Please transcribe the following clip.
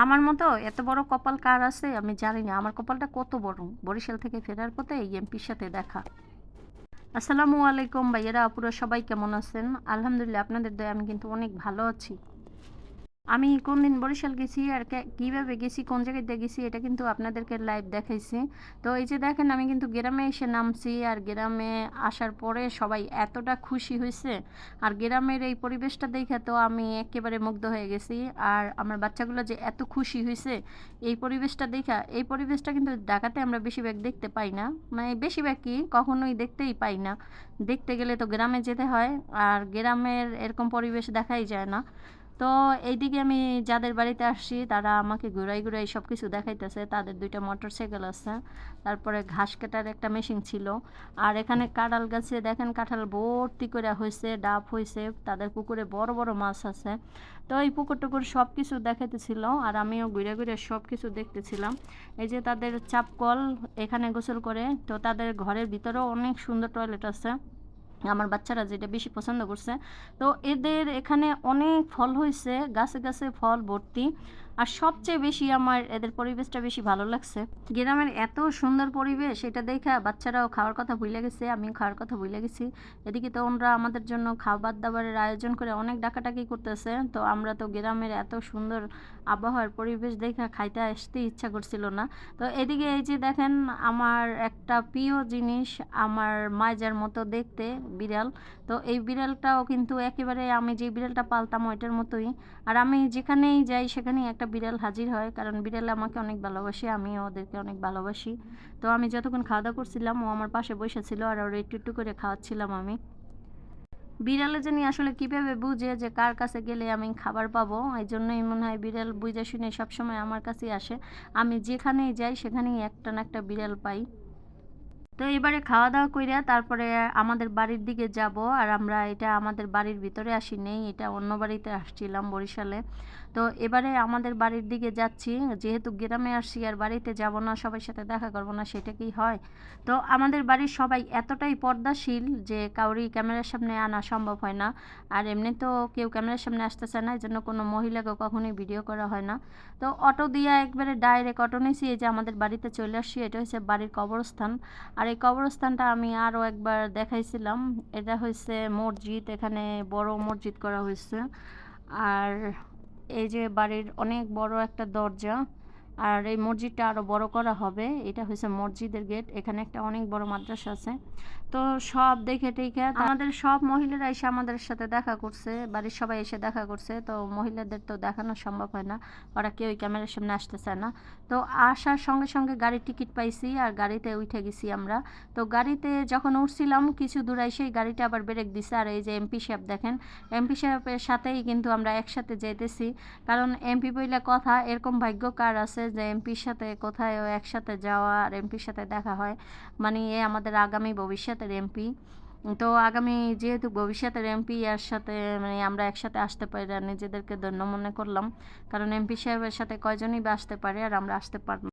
আমার মতো এত বড় কপাল কার আছে আমি জানি না। আমার কপালটা কত বড়। বরিশাল থেকে ফেরার পথে এই এমপির সাথে দেখা। আসসালামু আলাইকুম ভাইয়েরা, আপুরা সবাই কেমন আছেন? আলহামদুলিল্লাহ, আপনাদের দয়ায় আমি কিন্তু অনেক ভালো আছি। আমি কোনদিন বরিশাল গেছি আর কিভাবে গেছি, কোন জায়গায় দিয়ে গেছি, এটা কিন্তু আপনাদেরকে লাইভ দেখাইছি। তো এই যে দেখেন, আমি কিন্তু গ্রামে এসে নামছি, আর গ্রামে আসার পরে সবাই এতটা খুশি হয়েছে, আর গ্রামের এই পরিবেশটা দেখে তো আমি একেবারে মুগ্ধ হয়ে গেছি। আর আমার বাচ্চাগুলো যে এত খুশি হয়েছে এই পরিবেশটা দেখা, এই পরিবেশটা কিন্তু ঢাকাতে আমরা বেশিরভাগ দেখতে পাই না। মানে বেশিরভাগ কি, কখনোই দেখতেই পাই না। দেখতে গেলে তো গ্রামে যেতে হয়, আর গ্রামের এরকম পরিবেশ দেখাই যায় না। তো এইদিকে আমি যাদের বাড়িতে আসছি তারা আমাকে ঘুরাই ঘুরাই সব কিছু দেখাইতেছে। তাদের 2টা মোটরসাইকেল আছে, তারপরে ঘাস কাটার একটা মেশিন ছিল, আর এখানে কাঁঠাল গাছে দেখেন কাঁঠাল ভর্তি করে হয়েছে, ডাব হয়েছে, তাদের পুকুরে বড় বড় মাছ আছে। তো এই পুকুর টুকুর সব কিছু দেখাইতেছিল, আর আমিও ঘুরে ঘুরে সব কিছু দেখতেছিলাম। এই যে তাদের চাপকল, এখানে গোসল করে। তো তাদের ঘরের ভিতরেও অনেক সুন্দর টয়লেট আছে, আমার বাচ্চারা যেটা বেশি পছন্দ করছে। তো এদের এখানে অনেক ফল হয়েছে, গাছে গাছে ফল ভর্তি। আর সবচেয়ে বেশি আমার এদের পরিবেশটা বেশি ভালো লাগছে। গ্রামের এত সুন্দর পরিবেশ, এটা দেখে বাচ্চারাও খাওয়ার কথা ভুলে গেছে, আমিও খাওয়ার কথা ভুলে গেছি। এদিকে তো ওরা আমাদের জন্য খাবার দাবারের আয়োজন করে অনেক ডাকাডাকি করতেছে। তো আমরা তো গ্রামের এত সুন্দর আবহাওয়ার পরিবেশ দেখে খাইতে আসতে ইচ্ছা করছিল না। তো এদিকে এই যে দেখেন, আমার একটা প্রিয় জিনিস, আমার মাইজার মতো দেখতে বিড়াল। তো এই বিড়ালটাও কিন্তু একেবারে আমি যে বিড়ালটা পালতাম ওইটার মতোই। আর আমি যেখানেই যাই সেখানেই একটা বিড়াল হাজির হয়, কারণ বিড়াল আমাকে অনেক ভালোবাসে, আমিও ওদেরকে অনেক ভালোবাসি। তো আমি যতক্ষণ খাওয়া দাওয়া করছিলাম ও আমার পাশে বসে ছিল, আর ওর একটু একটু করে খাওয়াচ্ছিলাম আমি। বিড়ালে জানি আসলে কিভাবে বুঝে যে কার কাছে গেলে আমি খাবার পাবো, এই জন্যই মনে হয় বিড়াল বুঝে শুনে সবসময় আমার কাছেই আসে। আমি যেখানেই যাই সেখানেই একটা না একটা বিড়াল পাই। তো এবারে খাওয়া দাওয়া কইরা তারপরে আমাদের বাড়ির দিকে যাব। আর আমরা এটা আমাদের বাড়ির ভিতরে আসি নেই, এটা অন্য বাড়িতে আসছিলাম বরিশালে। তো এবারে আমাদের বাড়ির দিকে যাচ্ছি, যেহেতু গ্রামে আসছি আর বাড়িতে যাব না, সবার সাথে দেখা করব না, সেটা কি হয়? তো আমাদের বাড়ির সবাই এতটাই পর্দাশীল যে কাউরি ক্যামেরার সামনে আনা সম্ভব হয় না। আর এমনি তো কেউ ক্যামেরার সামনে আসতেছে না, এই জন্য কোনো মহিলাকে কখনোই ভিডিও করা হয় না। তো অটো দিয়ে একবারে ডাইরেক্ট অটো নিয়েছি, এই যে আমাদের বাড়িতে চলে আসছি। এটা হচ্ছে বাড়ির কবরস্থান। আর এই কবরস্থানটা আমি আরও একবার দেখাইছিলাম। এটা হচ্ছে মসজিদ, এখানে বড় মসজিদ করা হয়েছে। আর এই যে বাড়ির অনেক বড় একটা দরজা, আর এই মসজিদটা আরও বড় করা হবে। এটা হচ্ছে মসজিদের গেট, এখানে একটা অনেক বড় মাদ্রাসা আছে। তো সব দেখে টেখে আমাদের সব মহিলারা এসে আমাদের সাথে দেখা করছে, বাড়ির সবাই এসে দেখা করছে। তো মহিলাদের তো দেখানো সম্ভব হয় না, ওরা কেউই ক্যামেরার সামনে আসতে চায় না। তো আসার সঙ্গে সঙ্গে গাড়ির টিকিট পাইছি, আর গাড়িতে উঠে গেছি আমরা। তো গাড়িতে যখন উঠছিলাম কিছু দূর এসেই গাড়িটা আবার ব্রেক দিছে, আর এই যে এমপি সাহেব দেখেন, এমপি সাহেবের সাথেই কিন্তু আমরা একসাথে যাইতেছি। কারণ এমপি বইলে কথা, এরকম ভাগ্য কার আছে যে এমপির সাথে কোথায় একসাথে যাওয়া আর এমপির সাথে দেখা হয়। মানে এ আমাদের আগামী ভবিষ্যতের এমপি। তো আগামী যেহেতু ভবিষ্যতের এমপি, এর সাথে মানে আমরা একসাথে আসতে পারি, আর নিজেদেরকে ধন্য মনে করলাম। কারণ এমপি সাহেবের সাথে কয়জনই বা আসতে পারে, আর আমরা আসতে পারব